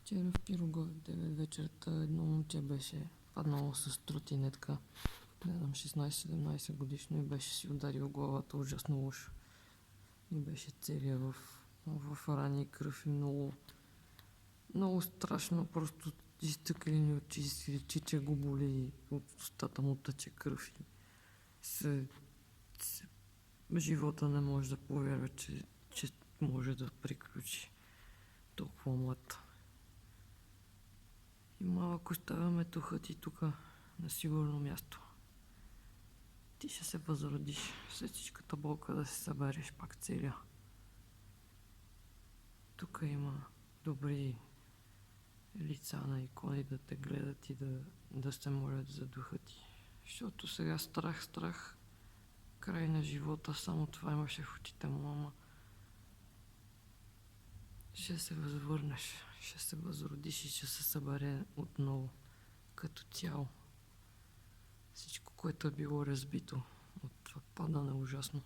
Вчера в Пирогов 9 вечерта едно момче беше паднало с тротинетка. Не знам, 16-17 годишно и беше си ударил главата ужасно лошо. И беше целия в рани, кръв и много страшно. Просто изтъклени очи, си речи, че го боли, от устата му тъче кръв и живота не може да повярва, че може да приключи толкова млад. И малко оставяме туха ти тук на сигурно място. Ти ще се възродиш след всичката болка да се събереш пак целия. Тук има добри лица на икони да те гледат и да се молят за духа ти. Защото сега страх, край на живота, само това имаше в очите му, ама ще се възвърнеш, ще се възродиш и ще се събере отново като цяло. Всичко, което е било разбито от това падане ужасно.